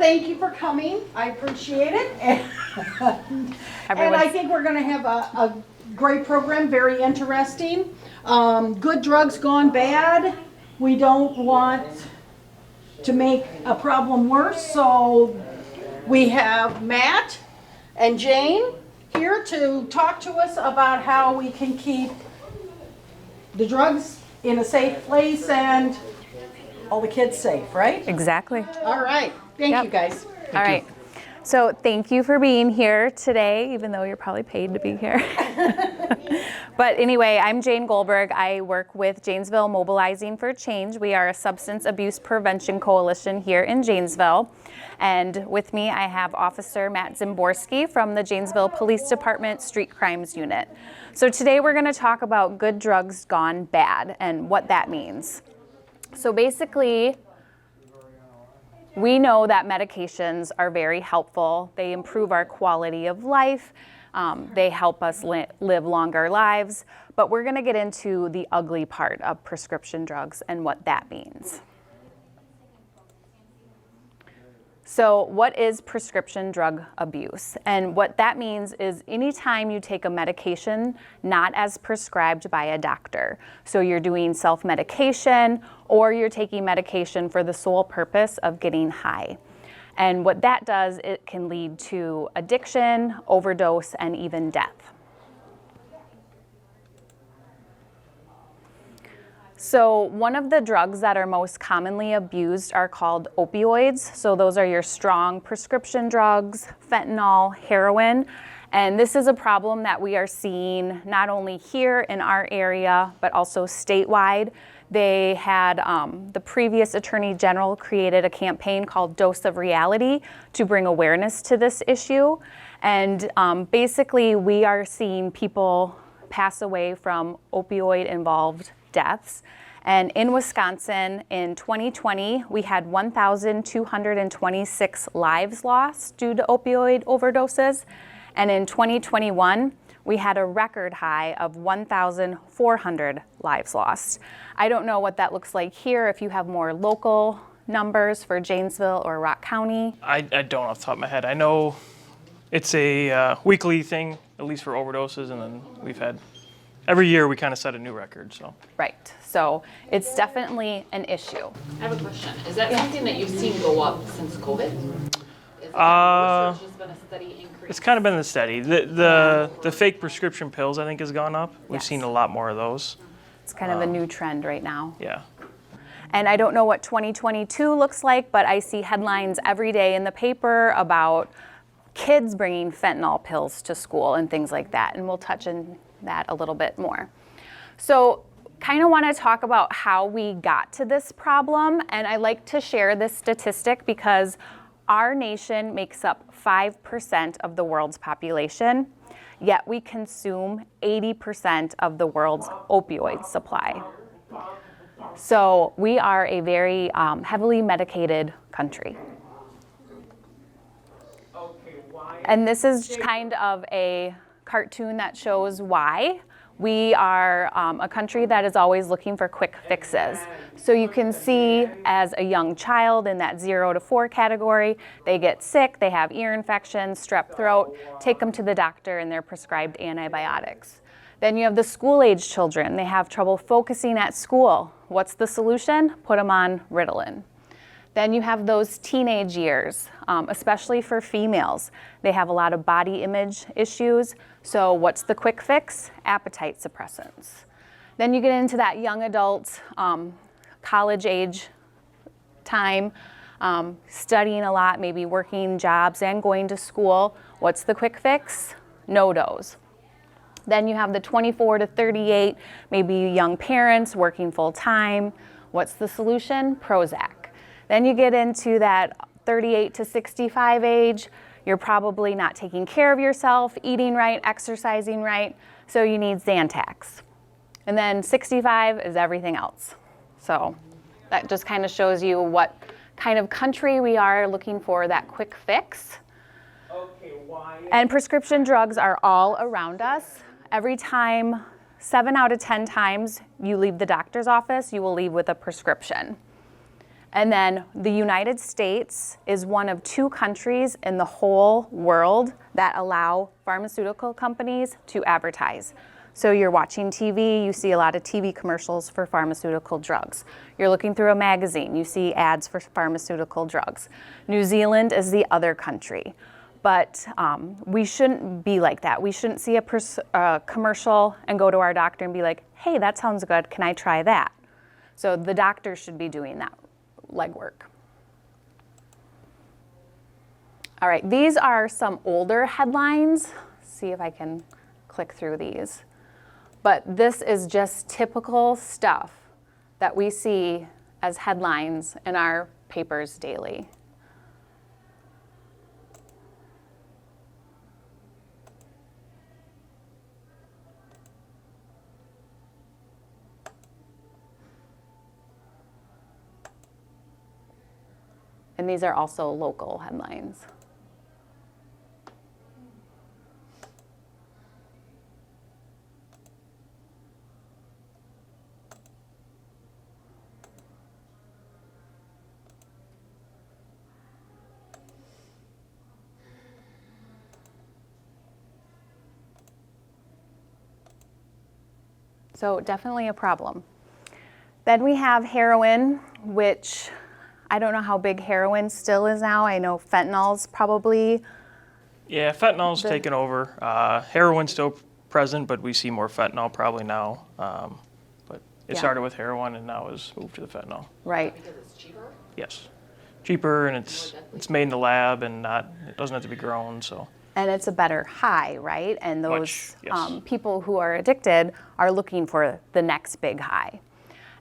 thank you for coming. I appreciate it. And I think we're going to have a great program, very interesting. Good drugs gone bad. We don't want to make a problem worse, so we have Matt and Jane here to talk to us about how we can keep the drugs in a safe place and all the kids safe, right? Exactly. All right. Thank you, guys. All right. So thank you for being here today, even though you're probably paid to be here. But anyway, I'm Jane Golberg. I work with Janesville Mobilizing for Change. We are a substance abuse prevention coalition here in Janesville. And with me, I have Officer Matt Zimborski from the Janesville Police Department Street Crimes Unit. So today we're going to talk about good drugs gone bad and what that means. So basically, we know that medications are very helpful. They improve our quality of life. They help us live longer lives. But we're going to get into the ugly part of prescription drugs and what that means. So what is prescription drug abuse? And what that means is anytime you take a medication not as prescribed by a doctor. So you're doing self-medication or you're taking medication for the sole purpose of getting high. And what that does, it can lead to addiction, overdose, and even death. So one of the drugs that are most commonly abused are called opioids. So those are your strong prescription drugs, fentanyl, heroin. And this is a problem that we are seeing not only here in our area, but also statewide. They had, the previous Attorney General created a campaign called Dose of Reality to bring awareness to this issue. And basically we are seeing people pass away from opioid-involved deaths. And in Wisconsin, in 2020, we had 1,226 lives lost due to opioid overdoses. And in 2021, we had a record high of 1,400 lives lost. I don't know what that looks like here, if you have more local numbers for Janesville or Rock County. I don't off the top of my head. I know it's a weekly thing, at least for overdoses, and then we've had every year we kind of set a new record. So Right, so it's definitely an issue. I have a question. Is that something that you've seen go up since COVID? Is it or it's just been a steady increase? it's kind of been the steady. The fake prescription pills, I think, has gone up. We've Yes. seen a lot more of those. It's kind of a new trend right now. Yeah. And I don't know what 2022 looks like, but I see headlines every day in the paper about kids bringing fentanyl pills to school and things like that. And we'll touch on that a little bit more. So kind of want to talk about how we got to this problem. And I like to share this statistic because our nation makes up 5% of the world's population, yet we consume 80% of the world's opioid supply. So we are a very heavily medicated country. And this is kind of a cartoon that shows why. We are a country that is always looking for quick fixes. So you can see as a young child in that 0 to 4 category, they get sick, they have ear infections, strep throat, take them to the doctor and they're prescribed antibiotics. Then you have the school-age children. They have trouble focusing at school. What's the solution? Put them on Ritalin. Then you have those teenage years, especially for females. They have a lot of body image issues. So what's the quick fix? Appetite suppressants. Then you get into that young adult, college age time, studying a lot, maybe working jobs and going to school. What's the quick fix? No-dose. Then you have the 24 to 38, maybe young parents working full time. What's the solution? Prozac. Then you get into that 38 to 65 age. You're probably not taking care of yourself, eating right, exercising right, so you need Xanax. And then 65 is everything else. So that just kind of shows you what kind of country we are looking for that quick fix. And prescription drugs are all around us. Every time, 7 out of 10 times you leave the doctor's office, you will leave with a prescription. And then the United States is one of 2 countries in the whole world that allow pharmaceutical companies to advertise. So you're watching TV, you see a lot of TV commercials for pharmaceutical drugs. You're looking through a magazine, you see ads for pharmaceutical drugs. New Zealand is the other country. But we shouldn't be like that. We shouldn't see a commercial and go to our doctor and be like, hey, that sounds good, can I try that? So the doctor should be doing that legwork. All right, these are some older headlines. See if I can click through these. But this is just typical stuff that we see as headlines in our papers daily. And these are also local headlines. So definitely a problem. Then we have heroin, which I don't know how big heroin still is now. I know fentanyl's probably. Yeah, fentanyl's taken over. Heroin's still present, but we see more fentanyl probably now. But it started with heroin and now has moved to the fentanyl. Right. Because it's cheaper? Yes. Cheaper, and it's made in the lab and it doesn't have to be grown, so. And it's a better high, right? And those Much, yes. People who are addicted are looking for the next big high.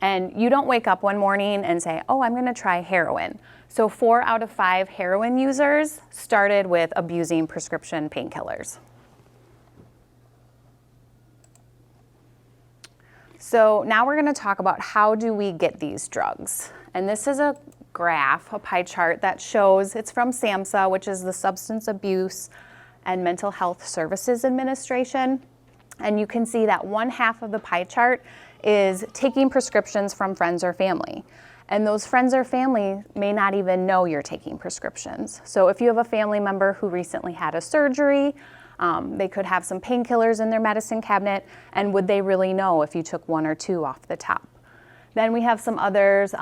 And you don't wake up one morning and say, oh, I'm gonna try heroin. So 4 out of 5 heroin users started with abusing prescription painkillers. So now we're gonna talk about how do we get these drugs. And this is a graph, a pie chart that shows, it's from SAMHSA, which is the Substance Abuse and Mental Health Services Administration. And you can see that 1/2 of the pie chart is taking prescriptions from friends or family. And those friends or family may not even know you're taking prescriptions. So if you have a family member who recently had a surgery, they could have some painkillers in their medicine cabinet, and would they really know if you took 1 or 2 off the top? Then we have some others,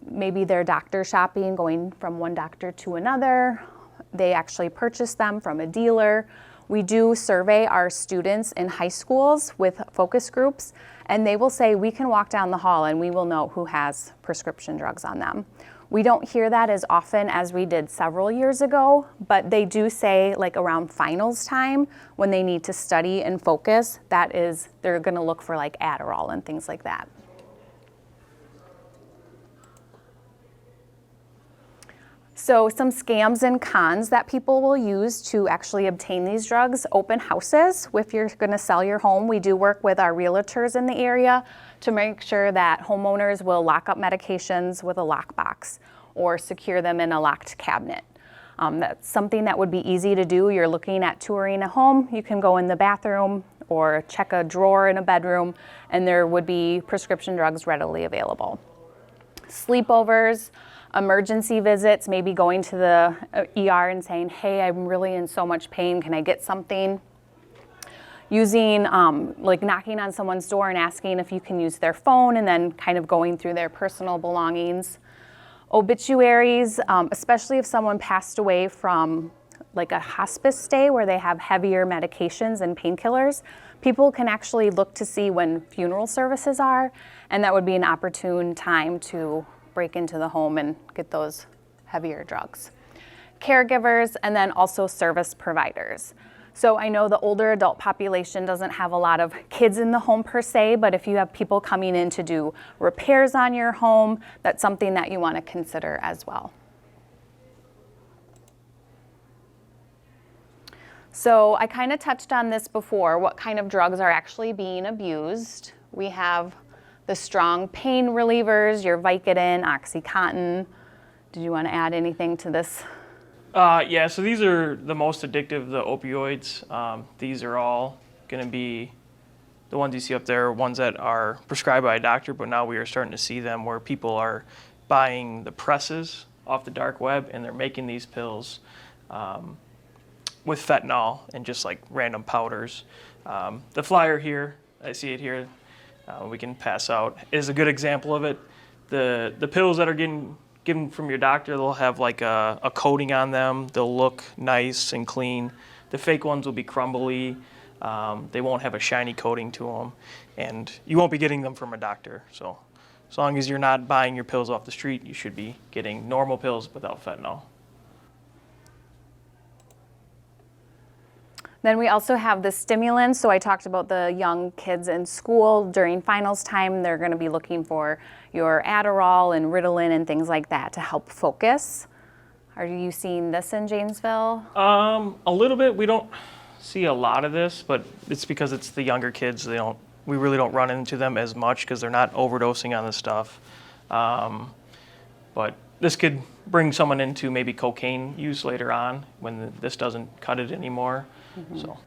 maybe they're doctor shopping, going from one doctor to another. They actually purchase them from a dealer. We do survey our students in high schools with focus groups, and they will say we can walk down the hall and we will know who has prescription drugs on them. We don't hear that as often as we did several years ago, but they do say, like around finals time, when they need to study and focus, that is, they're gonna look for like Adderall and things like that. So some scams and cons that people will use to actually obtain these drugs: open houses. If you're gonna sell your home, we do work with our realtors in the area to make sure that homeowners will lock up medications with a lockbox or secure them in a locked cabinet. That's something that would be easy to do. You're looking at touring a home, you can go in the bathroom or check a drawer in a bedroom, and there would be prescription drugs readily available. Sleepovers, emergency visits, maybe going to the ER and saying, hey, I'm really in so much pain, can I get something? Using, like knocking on someone's door and asking if you can use their phone, and then kind of going through their personal belongings. Obituaries, especially if someone passed away from like a hospice stay where they have heavier medications and painkillers, people can actually look to see when funeral services are, and that would be an opportune time to break into the home and get those heavier drugs. Caregivers, and then also service providers. So I know the older adult population doesn't have a lot of kids in the home per se, but if you have people coming in to do repairs on your home, that's something that you want to consider as well. So I kind of touched on this before, what kind of drugs are actually being abused. We have the strong pain relievers, your Vicodin, OxyContin. Did you want to add anything to this? Yeah, so these are the most addictive, the opioids. These are all going to be, the ones you see up there, ones that are prescribed by a doctor, but now we are starting to see them where people are buying the presses off the dark web, and they're making these pills with fentanyl and just like random powders. The flyer here, I see it here, we can pass out, is a good example of it. The pills that are getting given from your doctor, they'll have like a coating on them. They'll look nice and clean. The fake ones will be crumbly. They won't have a shiny coating to them, and you won't be getting them from a doctor. So as long as you're not buying your pills off the street, you should be getting normal pills without fentanyl. Then we also have the stimulants. So I talked about the young kids in school during finals time. They're going to be looking for your Adderall and Ritalin and things like that to help focus. Are you seeing this in Janesville? A little bit. We don't see a lot of this, but it's because it's the younger kids. We really don't run into them as much because they're not overdosing on the stuff. But this could bring someone into maybe cocaine use later on when this doesn't cut it anymore. So.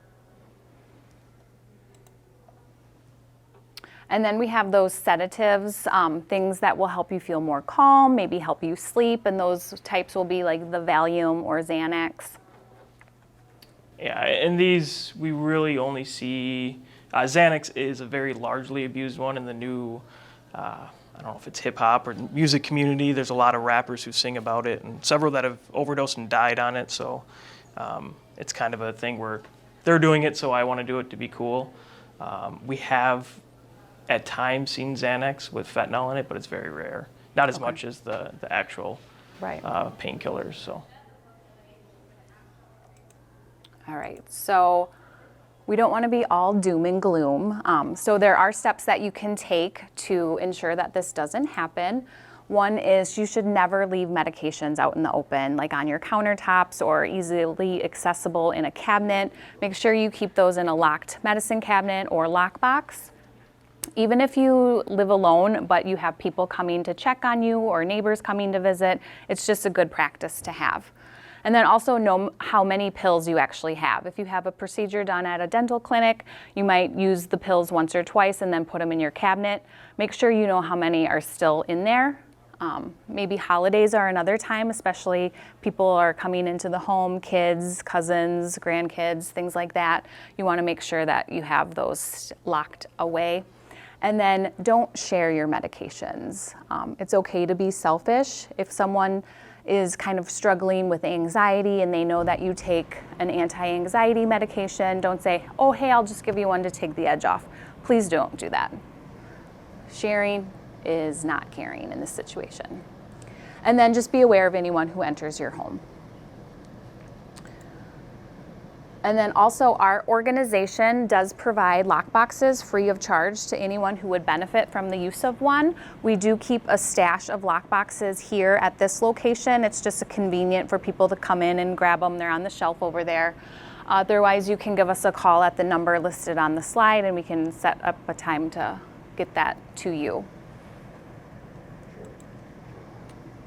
And then we have those sedatives, things that will help you feel more calm, maybe help you sleep, and those types will be like the Valium or Xanax. Yeah, and these we really only see, Xanax is a very largely abused one in the new, I don't know if it's hip hop or music community. There's a lot of rappers who sing about it, and several that have overdosed and died on it. So it's kind of a thing where they're doing it, so I want to do it to be cool. We have at times seen Xanax with fentanyl in it, but it's very rare. Not as much as the actual painkillers. So. All right, so we don't want to be all doom and gloom. So there are steps that you can take to ensure that this doesn't happen. One is you should never leave medications out in the open, like on your countertops or easily accessible in a cabinet. Make sure you keep those in a locked medicine cabinet or lockbox. Even if you live alone, but you have people coming to check on you or neighbors coming to visit, it's just a good practice to have. And then also know how many pills you actually have. If you have a procedure done at a dental clinic, you might use the pills once or twice and then put them in your cabinet. Make sure you know how many are still in there. Maybe holidays are another time, especially people are coming into the home, kids, cousins, grandkids, things like that. You want to make sure that you have those locked away. And then don't share your medications. It's okay to be selfish. If someone is kind of struggling with anxiety and they know that you take an anti-anxiety medication, don't say, oh, hey, I'll just give you one to take the edge off. Please don't do that. Sharing is not caring in this situation. And then just be aware of anyone who enters your home. And then also our organization does provide lockboxes free of charge to anyone who would benefit from the use of one. We do keep a stash of lockboxes here at this location. It's just convenient for people to come in and grab them. They're on the shelf over there. Otherwise, you can give us a call at the number listed on the slide and we can set up a time to get that to you.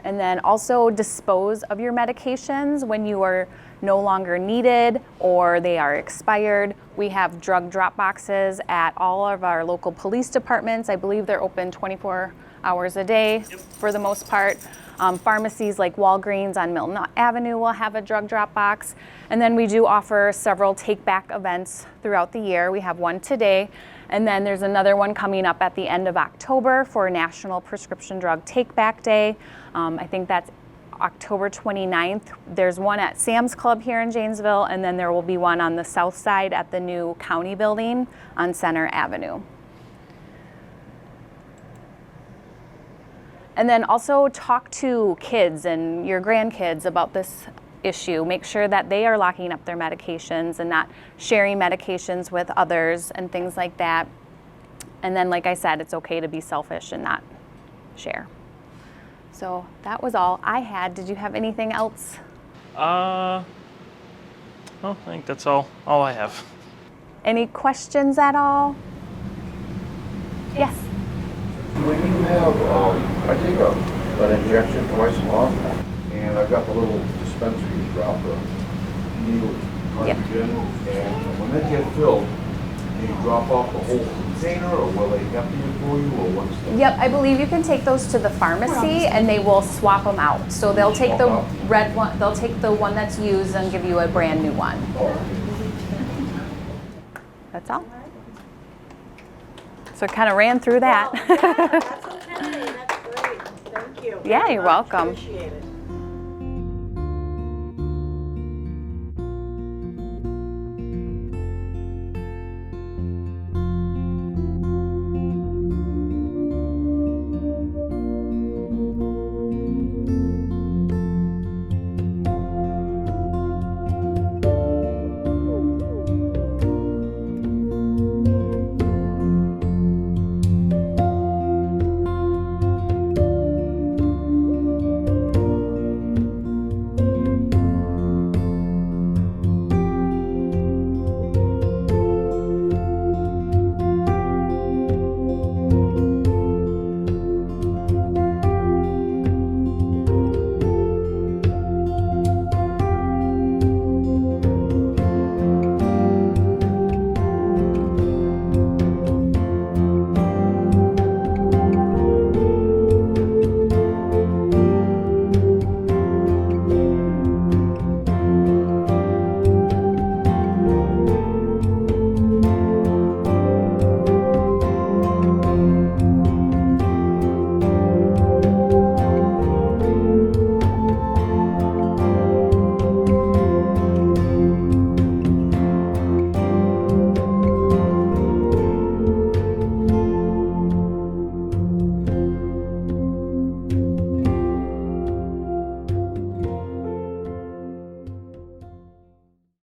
And then also dispose of your medications when you are no longer needed or they are expired. We have drug drop boxes at all of our local police departments. I believe they're open 24 hours a day for the most part. Pharmacies like Walgreens on Milton Avenue will have a drug drop box. And then we do offer several take back events throughout the year. We have one today. And then there's another one coming up at the end of October for National Prescription Drug Take Back Day. I think that's October 29th. There's one at Sam's Club here in Janesville, and then there will be one on the south side at the new county building on Center Avenue. And then also talk to kids and your grandkids about this issue. Make sure that they are locking up their medications and not sharing medications with others and things like that. And then, like I said, it's okay to be selfish and not share. So that was all I had. Did you have anything else? I think that's all I have. Any questions at all? Yes. When you have, I take an injection twice a month, and I've got the little dispenser you drop the needle cartridge in, and when they get filled, Do you drop off the whole container, or will they empty it for you, or what's the? Yep, I believe you can take those to the pharmacy and they will swap them out. So they'll take the Swap out. red one, they'll take the one that's used and give you a brand new one. That's all. So I kind of ran through that. Well, yeah, that's okay, that's great, thank you. Yeah, Very you're much. welcome. Appreciate it.